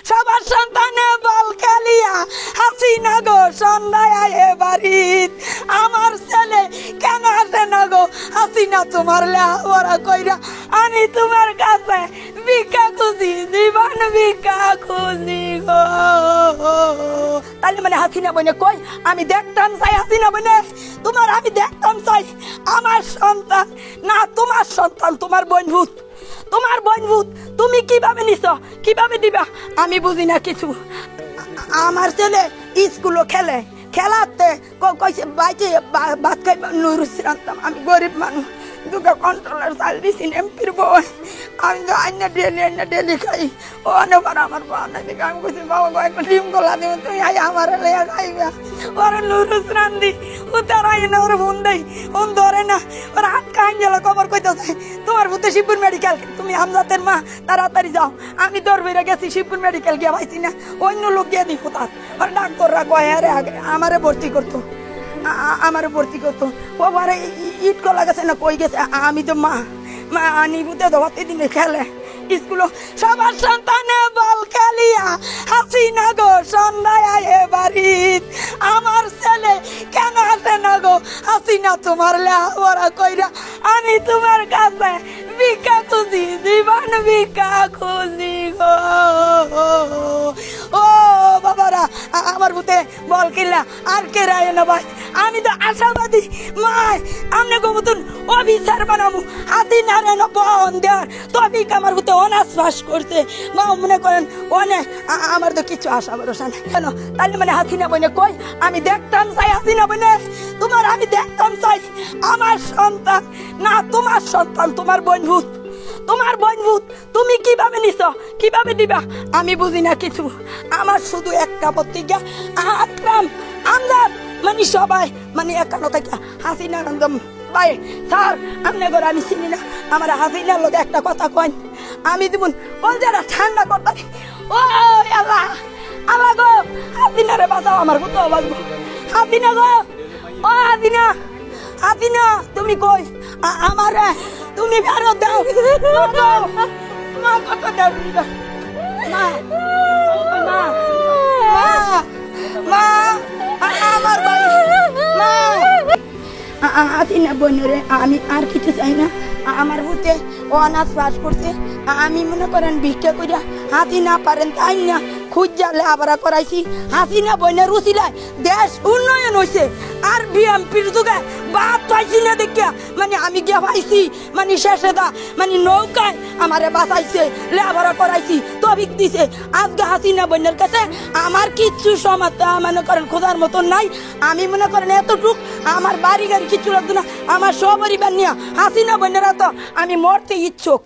সবার সন্তানে বল খেলিয়া হাসিনা গো সন্ধ্যায় আয়ে বাড়িত। আমার ছেলে কেন আসে না গো হাসিনা তোমার লেখাপড়া কইরা? আমি তোমার কাছে ভিক্ষা খুঁজি, জীবন ভিক্ষা খুঁজি গো। তাহলে মানে হাসিনা বনে কই আমি দেখতাম চাই, হাসিনা বনে তোমার আমি দেখতাম চাই। আমার সন্তান না তোমার সন্তান, তোমার বোনভূত, তোমার বোনভূত। তুমি কিভাবে নিছ, কিভাবে দিবা আমি বুঝি না কিছু। আমার ছেলে স্কুলও খেলে, খেলাতে কইছে বাইতে ভাত খাইবা নুরুস রান্তাম। আমি গরিব মানুষ, দুটো কন্ট্রোলার চাল দিছি এমপির বই। আমি তো আইনা ডেলি খাই। ও অনেকবার আমার বাবা দিকে আমি কইছি বাবা গো একটা ডিম গোলা দিব, তুমি আই আমার লেয়া খাইবা। ওরা নুরুস রান্দি ও তারা এনে ওরা ফোন দেয়, ফোন ধরে না। ওরা হাত খাই গেল খবর কইতেছে তোমার ভূতে শিবপুর মেডিকেল, তুমি আমজাতের মা তাড়াতাড়ি যাও। আমি দৌড় বেড়ে গেছি শিবপুর মেডিকেল গিয়ে পাইছি না, অন্য লোক গিয়ে দিই কোথাও। ওরা ডাক্তাররা কয় আরে আমারে ভর্তি করতো, আমার ভর্তি করতো। ও বারে ইট কলা গেছে না কই গেছে, আমি তো মা আনি বুঝতে ধরতে দিনে খেলে স্কুল। সবার সন্তানে বল খেলিয়া হাসিনা গো সন্ধ্যায় আয়ে বাড়িত। আমার ছেলে কেন আসে না গো হাসিনা তোমার লেখাপড়া কইরা? আমি তোমার কাছে ভিক্ষা খুঁজি, জীবন ভিক্ষা খুঁজি গো। ও বাবারা আমার বুতে বল কিল্লা আর কে রায় না ভাই। আমি তো আশাবাদী মায় আমনে গোমতুন অফিসার বানাবো, হাতি নারে না বন দেওয়ার তবে আমার বুতে অনার্স পাস করছে। মা মনে করেন অনেক আমার তো কিছু আশা ভরসা নেই কেন। তাহলে মানে হাসিনা বনে কই আমি দেখতাম চাই, হাসিনা বনে তোমার আমি দেখতাম চাই। আমার সন্তান না তোমার সন্তান, তোমার বোনভূত, তোমার বোনভূত। তুমি কিভাবে নিছ, কিভাবে দিবা আমি বুঝি না কিছু। আমার শুধু একটা প্রতিজ্ঞা, আকরাম আমজাদ মানে সবাই মানে একান্ন থেকে হাসিনা একদম ভাই স্যার আমনে করে আমি চিনি না। আমার হাসিনার লোক একটা কথা কয় আমি দিবুন বল যারা ঠান্ডা করতে। ও আল্লাহ আল্লাহ গো হাসিনারে বাঁচাও, আমার কোথাও বাঁচবো। হাসিনা গো, ও হাসিনা, হাসিনা তুমি কই আমারে তুমি ফেরত দাও। মা কত দাও মা, মা মা আমার ভাই মা। হাসিনা বোনের আমি আর কিছু চাই না। আমার বুতে অনার্স পাস করছে, আমি মনে করেন ভিক্ষা করিয়া হাসিনা পারেন তাই না খুঁজা লেখাপড়া করাইছি। হাসিনা বোনের উচিলায় দেশ উন্নয়ন হয়েছে। আর বিএমপির যুগে বাদ পাইছি না দেখিয়া মানে আমি গিয়া পাইছি মানে শেষে দা মানে নৌকায় আমারে বাঁচাইছে, লেখাপড়া করাইছি, তবিক দিছে। আজকে হাসিনা বোনের কাছে আমার কিচ্ছু সমাতে মনে করেন খোঁজার মতন নাই। আমি মনে করেন এতটুক আমার বাড়ি গাড়ি কিচ্ছু লাগতো না, আমার সপরিবার নিয়ে হাসিনা বোনেরা তো আমি মরতে ইচ্ছুক।